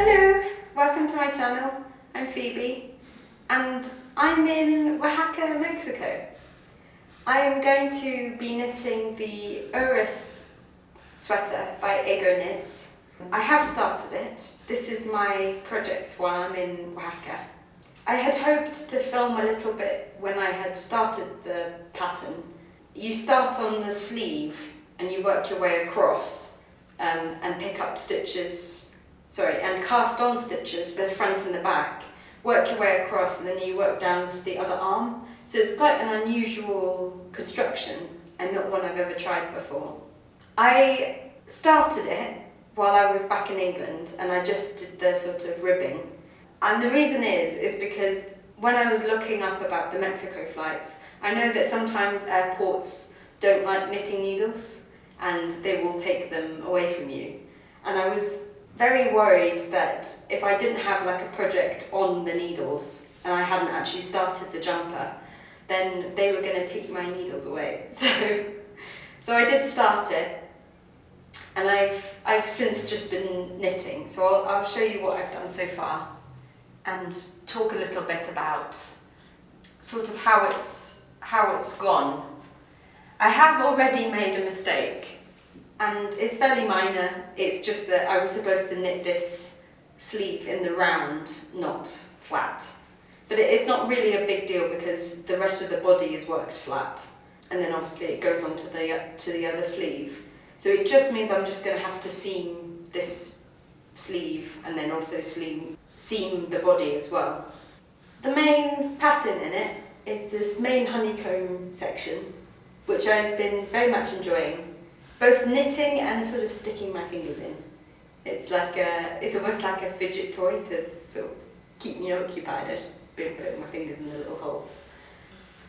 Hello, welcome to my channel. I'm Phoebe and I'm in Oaxaca, Mexico. I am going to be knitting the Eurus Sweater by Aegyo Knit. I have started it. This is my project while I'm in Oaxaca. I had hoped to film a little bit when I had started the pattern. You start on the sleeve and you work your way across and pick up stitches, and cast on stitches for the front and the back, work your way across and then you work down to the other arm. So it's quite an unusual construction and not one I've ever tried before. I started it while I was back in England and I just did the sort of ribbing. And the reason is because when I was looking up about the Mexico flights, I know that sometimes airports don't like knitting needles and they will take them away from you. And I was very worried that if I didn't have like a project on the needles and I hadn't actually started the jumper, then they were going to take my needles away. So I did start it, and I've since just been knitting. So I'll show you what I've done so far and talk a little bit about sort of how it's gone. I have already made a mistake. And it's fairly minor, it's just that I was supposed to knit this sleeve in the round, not flat. But it's not really a big deal because the rest of the body is worked flat. And then obviously it goes on to the other sleeve. So it just means I'm just going to have to seam this sleeve and then also seam the body as well. The main pattern in it is this main honeycomb section, which I've been very much enjoying. Both knitting and sort of sticking my fingers in. It's almost like a fidget toy to sort of keep me occupied. I just been putting my fingers in the little holes.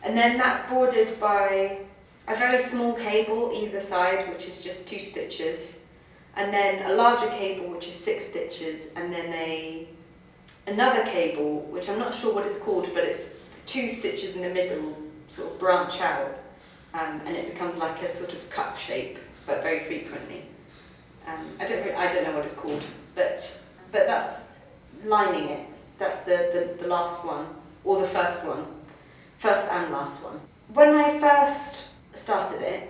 And then that's bordered by a very small cable either side, which is just 2 stitches, and then a larger cable which is 6 stitches, and then another cable which I'm not sure what it's called, but it's 2 stitches in the middle sort of branch out, and it becomes like a sort of cup shape, but very frequently. I don't know what it's called, but that's lining it. That's the last one, or the first one, first and last one. When I first started it,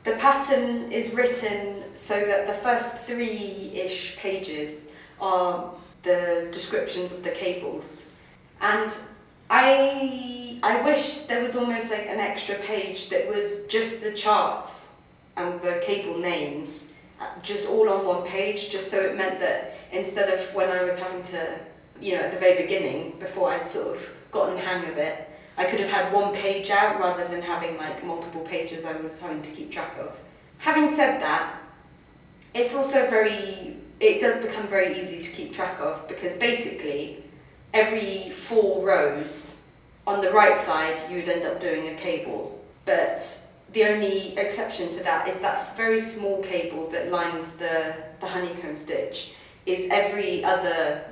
the pattern is written so that the first 3-ish pages are the descriptions of the cables, and I wish there was almost like an extra page that was just the charts and the cable names, just all on one page, just so it meant that instead of when I was having to, at the very beginning, before I'd sort of gotten the hang of it, I could have had one page out rather than having like multiple pages I was having to keep track of. Having said that, it's also it does become very easy to keep track of because basically every 4 rows on the right side you would end up doing a cable, but the only exception to that is that very small cable that lines the honeycomb stitch is every other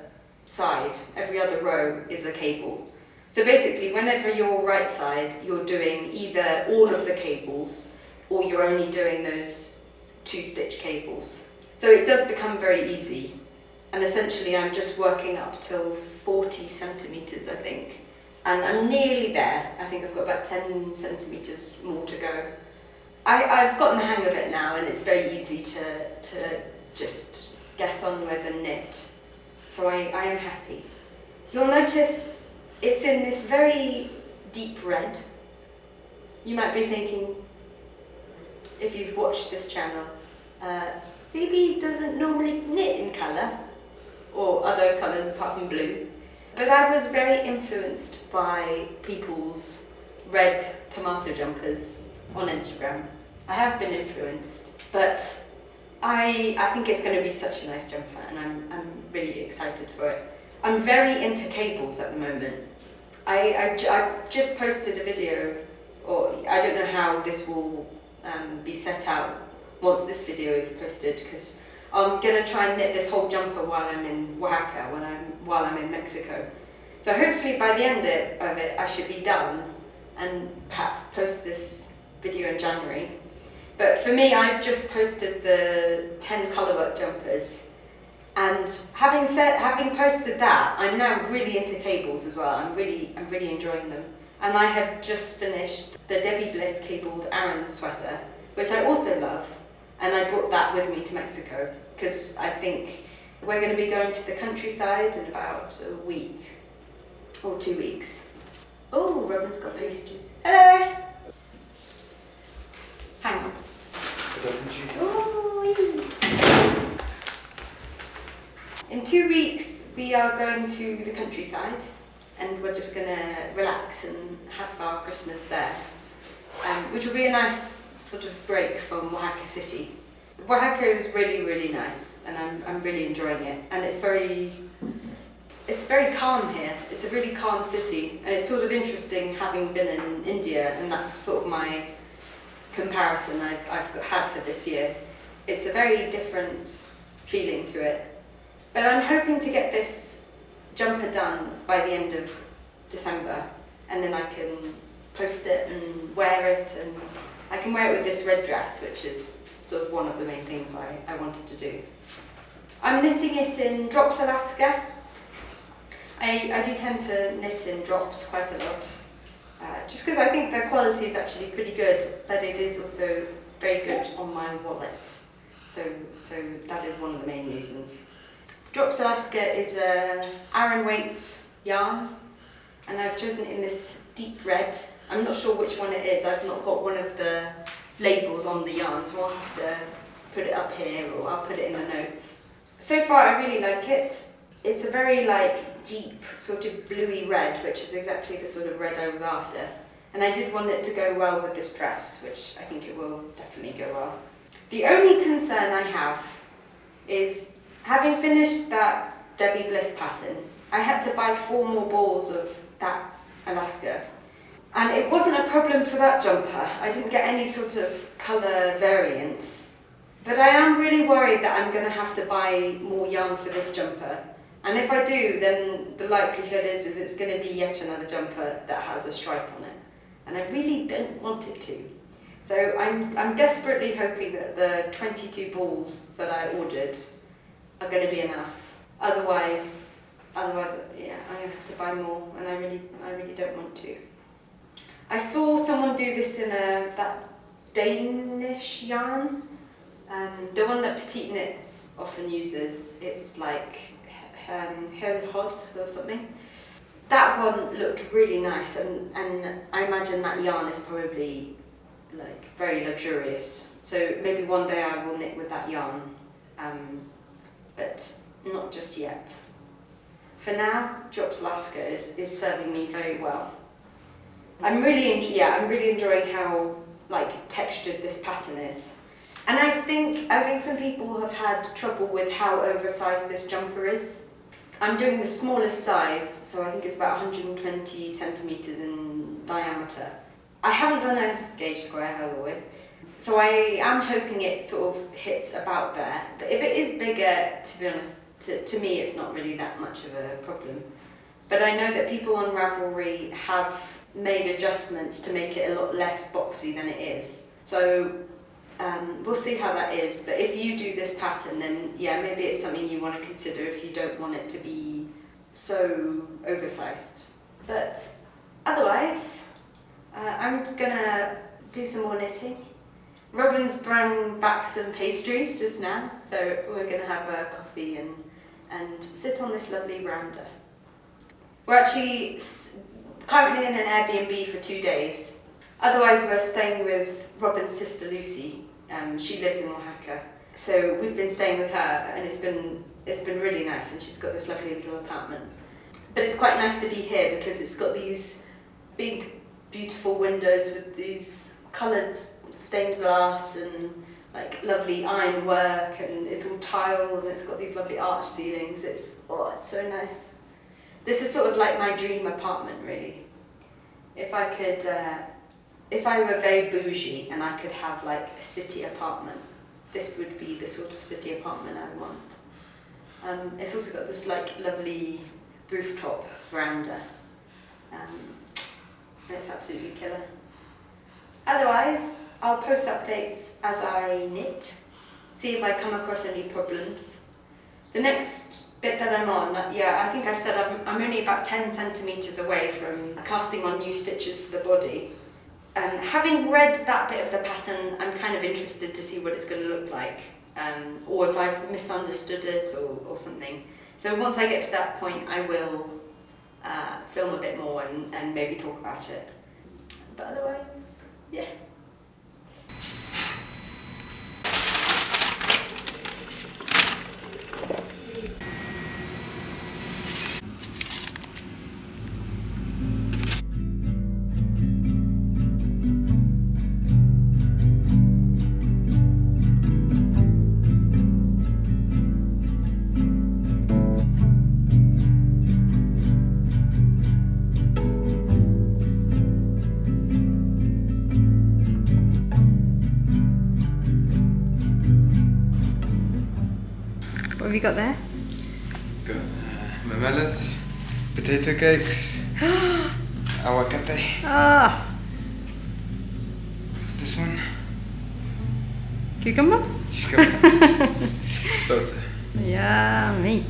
side, every other row is a cable. So basically whenever you're right side, you're doing either all of the cables or you're only doing those 2-stitch cables. So it does become very easy, and essentially I'm just working up till 40 centimetres I think. And I'm nearly there. I think I've got about 10 centimetres more to go. I've gotten the hang of it now and it's very easy to just get on with and knit. So I am happy. You'll notice it's in this very deep red. You might be thinking, if you've watched this channel, Phoebe doesn't normally knit in colour, or other colours apart from blue. But I was very influenced by people's red tomato jumpers on Instagram. I have been influenced, but I think it's going to be such a nice jumper and I'm really excited for it. I'm very into cables at the moment. I just posted a video, or I don't know how this will be set out once this video is posted, because I'm going to try and knit this whole jumper while I'm in Oaxaca, while I'm in Mexico. So hopefully by the end of it I should be done and perhaps post this video in January. But for me, I've just posted the 10 colourwork jumpers And having posted that, I'm now really into cables as well. I'm really enjoying them. And I have just finished the Debbie Bliss cabled Aran sweater, which I also love. And I brought that with me to Mexico because I think we're going to be going to the countryside in about a week or 2 weeks. Oh, Robin's got pastries. Hello! Hang on. Ooh. In 2 weeks we are going to the countryside and we're just going to relax and have our Christmas there, which will be a nice sort of break from Oaxaca city. Oaxaca is really nice and I'm really enjoying it, and it's very calm here. It's a really calm city, and it's sort of interesting having been in India, and that's sort of my comparison I've had for this year. It's a very different feeling to it. But I'm hoping to get this jumper done by the end of December, and then I can post it and wear it, and I can wear it with this red dress, which is sort of one of the main things I wanted to do. I'm knitting it in Drops Alaska. I do tend to knit in drops quite a lot, just because I think the quality is actually pretty good, but it is also very good on my wallet. So that is one of the main reasons. Drops Alaska is a Aran weight yarn, and I've chosen it in this deep red. I'm not sure which one it is. I've not got one of the labels on the yarn, so I'll have to put it up here, or I'll put it in the notes. So far I really like it. It's a very deep sort of bluey red, which is exactly the sort of red I was after. And I did want it to go well with this dress, which I think it will definitely go well. The only concern I have is, having finished that Debbie Bliss pattern, I had to buy 4 more balls of that Alaska. And it wasn't a problem for that jumper. I didn't get any sort of colour variance. But I am really worried that I'm going to have to buy more yarn for this jumper. And if I do, then the likelihood is it's going to be yet another jumper that has a stripe on it. And I really don't want it to. So I'm desperately hoping that the 22 balls that I ordered are going to be enough. Otherwise, yeah, I'm going to have to buy more, and I really don't want to. I saw someone do this in that Danish yarn, the one that Petite Knits often uses. It's like Hot or something. That one looked really nice, and I imagine that yarn is probably very luxurious. So maybe one day I will knit with that yarn, but not just yet. For now, Drops Alaska is serving me very well. I'm really enjoying how textured this pattern is. And I think some people have had trouble with how oversized this jumper is. I'm doing the smallest size, so I think it's about 120 centimetres in diameter. I haven't done a gauge square, as always, so I am hoping it sort of hits about there. But if it is bigger, to be honest, to me it's not really that much of a problem. But I know that people on Ravelry have made adjustments to make it a lot less boxy than it is. So we'll see how that is. But if you do this pattern, then yeah, maybe it's something you want to consider if you don't want it to be so oversized. But otherwise, I'm gonna do some more knitting. Robin's brought back some pastries just now, so we're gonna have a coffee and sit on this lovely veranda. We're actually currently in an Airbnb for 2 days. Otherwise, we're staying with Robin's sister Lucy. She lives in Oaxaca, so we've been staying with her, and it's been really nice. And she's got this lovely little apartment. But it's quite nice to be here because it's got these big, beautiful windows with these coloured stained glass and lovely ironwork, and it's all tiled, and it's got these lovely arch ceilings. It's so nice. This is sort of like my dream apartment, really. If I were very bougie and I could have a city apartment, this would be the sort of city apartment I want. It's also got this lovely rooftop veranda. It's absolutely killer. Otherwise, I'll post updates as I knit, see if I come across any problems. The next bit that I'm on, yeah, I think I've said I'm only about 10 centimetres away from casting on new stitches for the body. Having read that bit of the pattern, I'm kind of interested to see what it's going to look like, or if I've misunderstood it or something. So once I get to that point, I will film a bit more and maybe talk about it. But otherwise, yeah. What have you got there? Got memelas, potato cakes, aguacate. Ah! This one. Cucumber? Sauce. Yummy.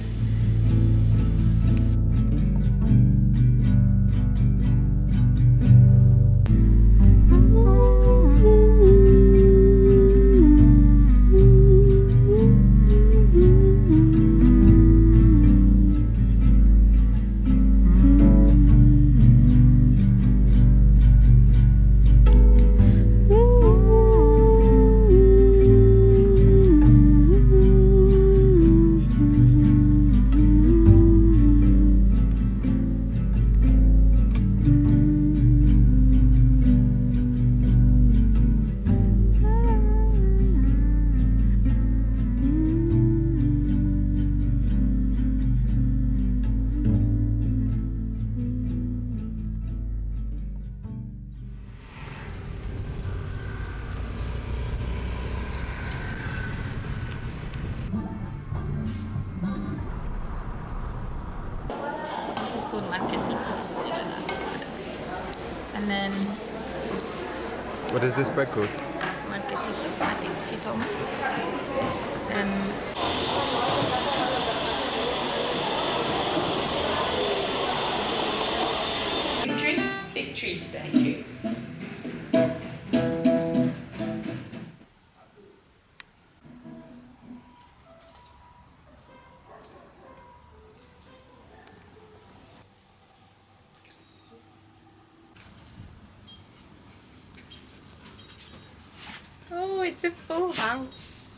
And then What is this bread called? marquesito, I think she told me. Big tree today, too. Oh, it's a full house.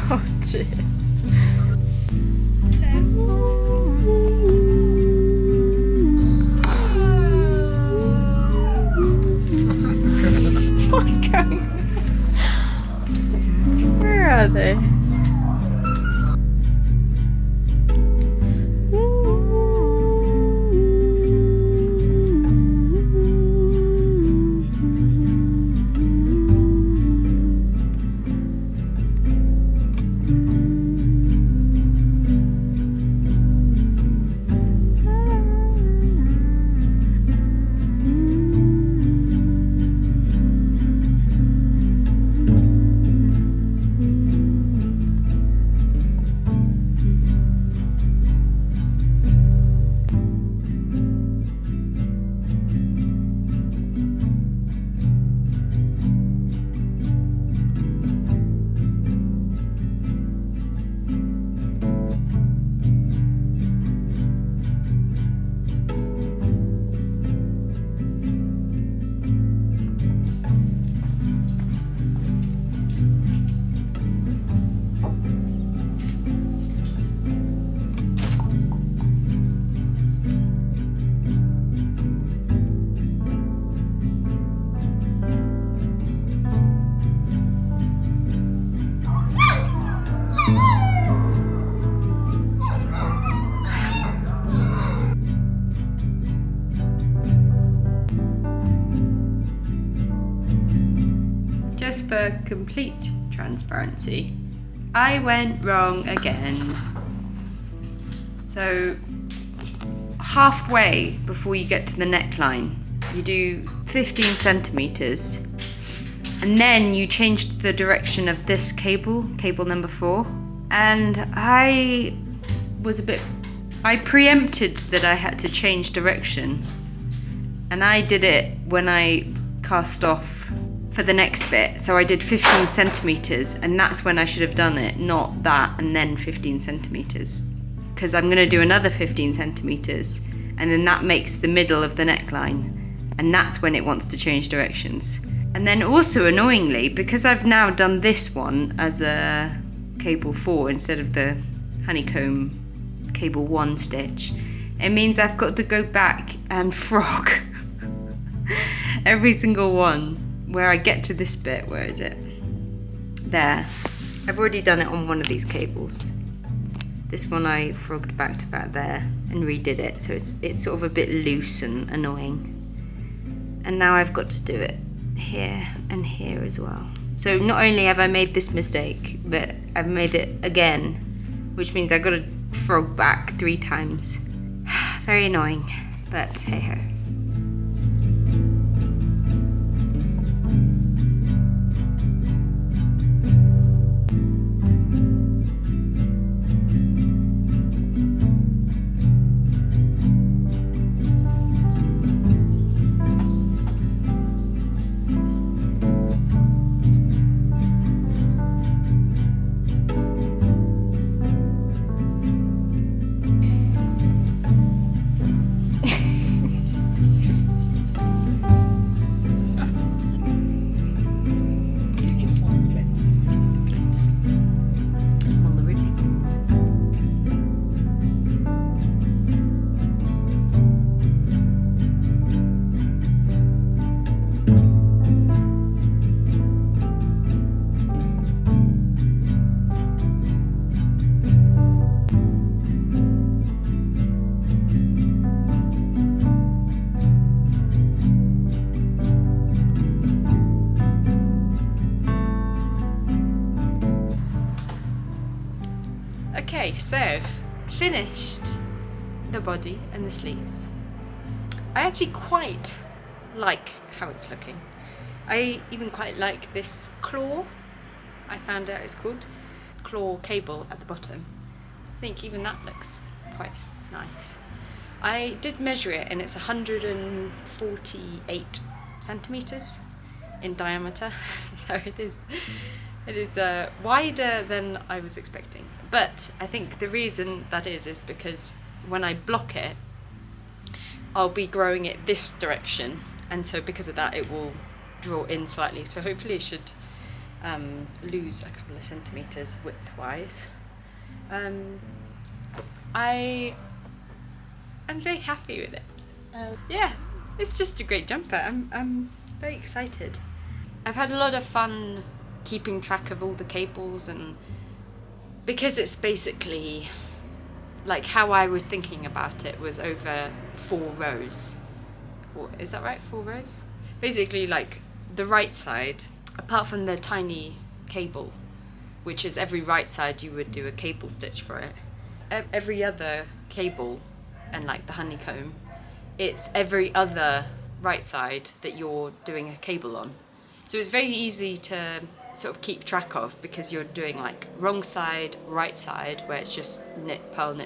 Oh dear. What's going on? Where are they? just for complete transparency, I went wrong again. So halfway before you get to the neckline, you do 15 centimeters, and then you changed the direction of this cable number 4, and I preempted that I had to change direction, and I did it when I cast off for the next bit. So I did 15 centimeters, and that's when I should have done it, not that and then 15 centimeters. Because I'm gonna do another 15 centimeters, and then that makes the middle of the neckline, and that's when it wants to change directions. And then also annoyingly, because I've now done this one as a cable 4 instead of the honeycomb cable 1 stitch, it means I've got to go back and frog every single one where I get to this bit. Where is it? There. I've already done it on one of these cables. This one I frogged back to about there and redid it, so it's sort of a bit loose and annoying. And now I've got to do it here and here as well. So not only have I made this mistake, but I've made it again, which means I've got to frog back 3 times. Very annoying, but hey ho. Okay, so finished the body and the sleeves. I actually quite like how it's looking. I even quite like this claw, I found out it's called, claw cable at the bottom. I think even that looks quite nice. I did measure it and it's 148 centimeters in diameter, so it is wider than I was expecting. But I think the reason that is because when I block it, I'll be growing it this direction, and so because of that it will draw in slightly, so hopefully it should lose a couple of centimeters width-wise. I'm very happy with it. Yeah, it's just a great jumper. I'm very excited. I've had a lot of fun keeping track of all the cables, and because it's basically like how I was thinking about it was over 4 rows. Or, is that right? 4 rows? Basically, like the right side, apart from the tiny cable, which is every right side you would do a cable stitch for it. Every other cable, and like the honeycomb, it's every other right side that you're doing a cable on. So it's very easy to sort of keep track of, because you're doing like wrong side, right side, where it's just knit, purl,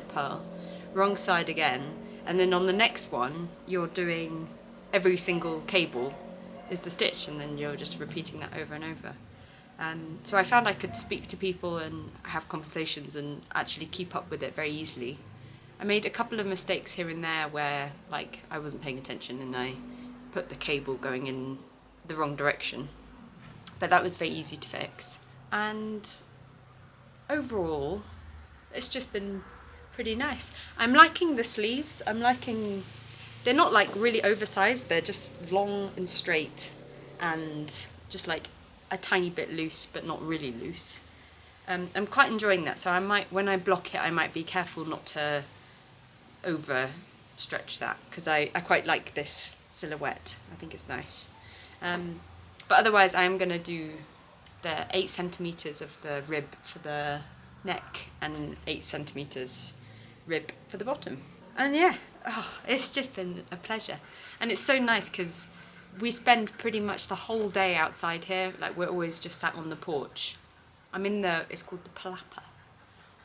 wrong side again, and then on the next one you're doing every single cable is the stitch, and then you're just repeating that over and over. So I found I could speak to people and have conversations and actually keep up with it very easily. I made a couple of mistakes here and there where like I wasn't paying attention and I put the cable going in the wrong direction, but that was very easy to fix. And overall, it's just been pretty nice. I'm liking the sleeves. They're not like really oversized, they're just long and straight and just like a tiny bit loose, but not really loose. I'm quite enjoying that, so I might, when I block it, I might be careful not to over stretch that, because I quite like this silhouette. I think it's nice. But otherwise I'm gonna do the 8 centimeters of the rib for the neck and 8 centimeters rib for the bottom. And yeah, it's just been a pleasure. And it's so nice because we spend pretty much the whole day outside here. Like, we're always just sat on the porch. I'm in it's called the Palapa,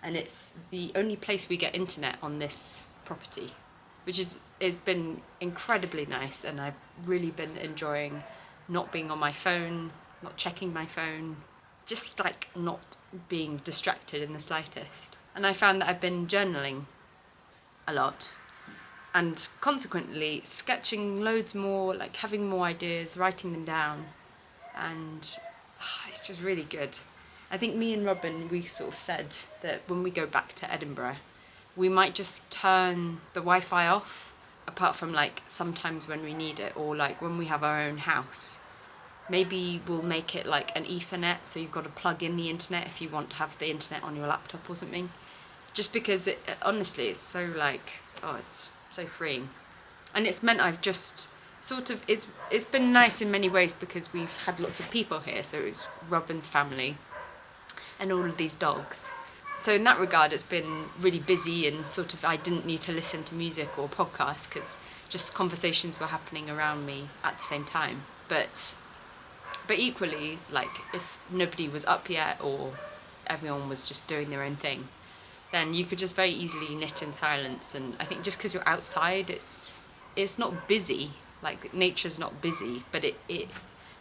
and it's the only place we get internet on this property, which it's been incredibly nice, and I've really been enjoying not being on my phone, not checking my phone, just like not being distracted in the slightest. And I found that I've been journaling a lot, and consequently sketching loads more, like having more ideas, writing them down, and it's just really good. I think me and Robin, we sort of said that when we go back to Edinburgh, we might just turn the Wi-Fi off, apart from like sometimes when we need it, or like when we have our own house. Maybe we'll make it like an Ethernet, so you've got to plug in the internet if you want to have the internet on your laptop or something. Just because honestly, it's so like, it's so freeing. And it's meant I've just sort of, it's been nice in many ways because we've had lots of people here, so it's Robin's family and all of these dogs. So in that regard, it's been really busy, and sort of I didn't need to listen to music or podcasts because just conversations were happening around me at the same time. But equally, like, if nobody was up yet or everyone was just doing their own thing, then you could just very easily knit in silence. And I think just because you're outside, it's not busy, like nature's not busy, but it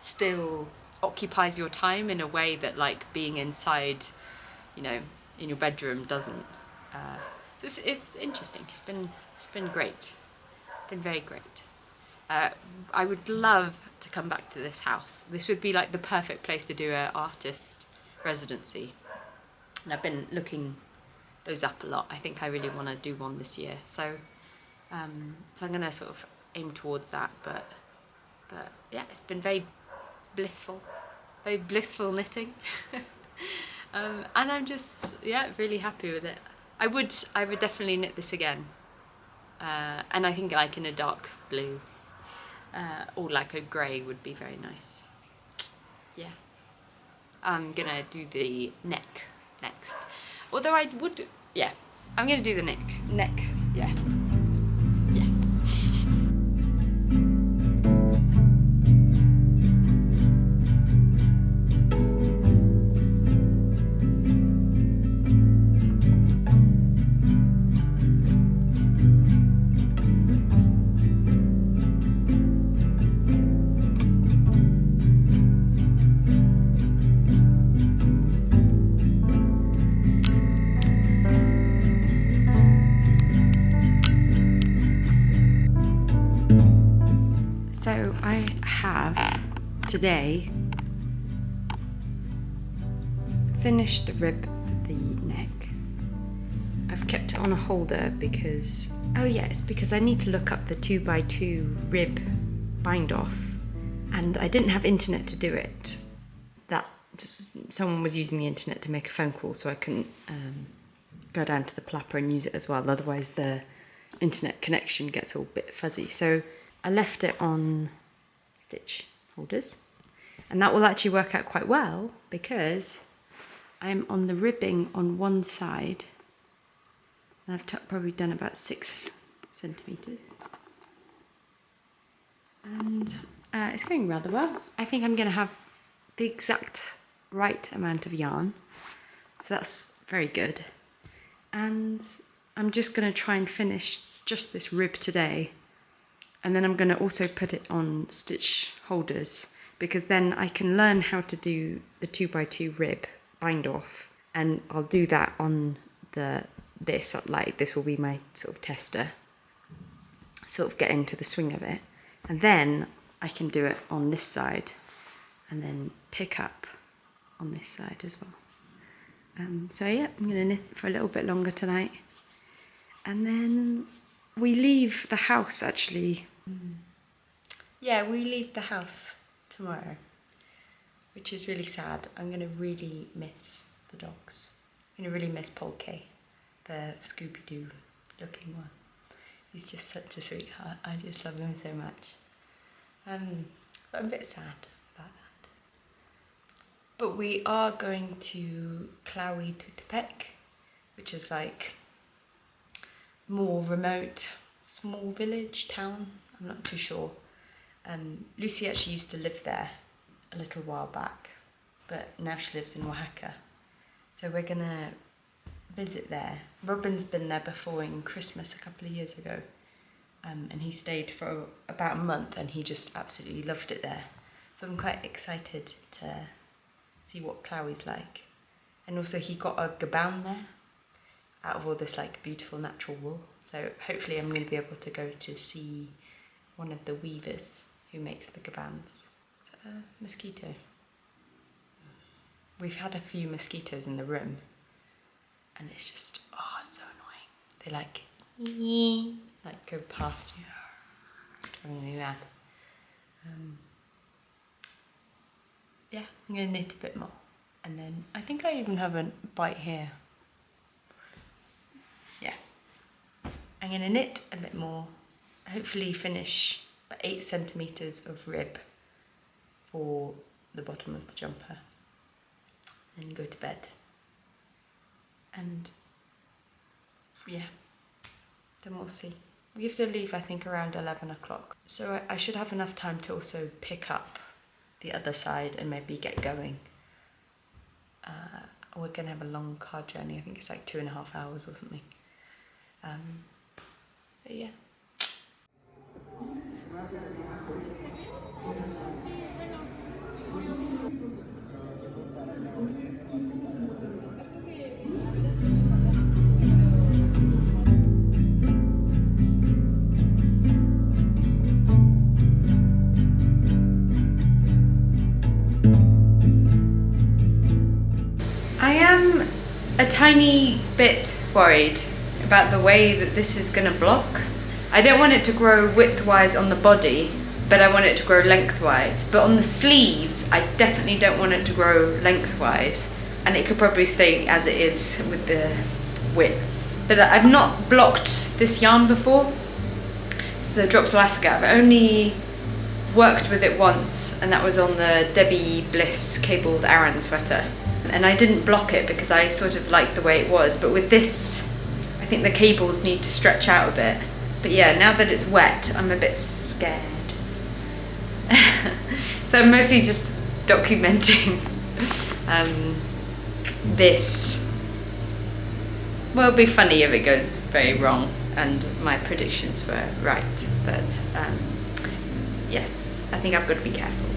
still occupies your time in a way that like being inside, you know, in your bedroom doesn't. So it's interesting. It's been great. Been very great. I would love to come back to this house. This would be like the perfect place to do an artist residency. And I've been looking those up a lot. I think I really want to do one this year. So I'm gonna sort of aim towards that. But yeah, it's been very blissful knitting. And I'm just, yeah, really happy with it. I would definitely knit this again. And I think like in a dark blue, or like a grey would be very nice. Yeah. I'm gonna do the neck next. Although I would, yeah, I'm gonna do the neck, yeah. Yeah. So I have today finished the rib for the neck. I've kept it on a holder because, it's because I need to look up the 2x2 rib bind off, and I didn't have internet to do it. Someone was using the internet to make a phone call, so I couldn't go down to the Plapper and use it as well. Otherwise the internet connection gets all a bit fuzzy. So I left it on stitch holders, and that will actually work out quite well because I'm on the ribbing on one side, and I've probably done about 6 centimeters, and it's going rather well. I think I'm going to have the exact right amount of yarn, so that's very good. And I'm just going to try and finish just this rib today. And then I'm going to also put it on stitch holders, because then I can learn how to do the 2x2 rib bind off, and I'll do that on this will be my sort of tester, sort of get into the swing of it, and then I can do it on this side and then pick up on this side as well. So yeah, I'm going to knit for a little bit longer tonight, and then we leave the house actually. Yeah, we leave the house tomorrow, which is really sad. I'm going to really miss the dogs. I'm going to really miss Polke, the Scooby-Doo looking one. He's just such a sweetheart. I just love him so much. But I'm a bit sad about that. But we are going to Klawi Tutupek, which is like more remote, small village, town, I'm not too sure. Lucy actually used to live there a little while back, but now she lives in Oaxaca. So we're gonna visit there. Robin's been there before in Christmas a couple of years ago, and he stayed for about a month and he just absolutely loved it there. So I'm quite excited to see what Klawi's like. And also he got a gaban there out of all this like beautiful natural wool. So hopefully I'm going to be able to go to see one of the weavers who makes the gabans. It's a mosquito. We've had a few mosquitoes in the room and it's just, oh, it's so annoying. They like go past you, driving me mad. Yeah, I'm gonna knit a bit more. And then I think I even have a bite here. Yeah. I'm gonna knit a bit more, hopefully finish about 8 centimeters of rib for the bottom of the jumper. And go to bed. And yeah, then we'll see. We have to leave, I think, around 11 o'clock. So I should have enough time to also pick up the other side and maybe get going. We're gonna have a long car journey. I think it's like 2.5 hours or something. But yeah. I am a tiny bit worried about the way that this is going to block. I don't want it to grow widthwise on the body, but I want it to grow lengthwise. But on the sleeves, I definitely don't want it to grow lengthwise, and it could probably stay as it is with the width. But I've not blocked this yarn before. It's the Drops Alaska. I've only worked with it once, and that was on the Debbie Bliss cabled Aran sweater. And I didn't block it because I sort of liked the way it was, but with this, I think the cables need to stretch out a bit. But yeah, now that it's wet, I'm a bit scared. So I'm mostly just documenting this. Well, it'll be funny if it goes very wrong and my predictions were right, but yes, I think I've got to be careful.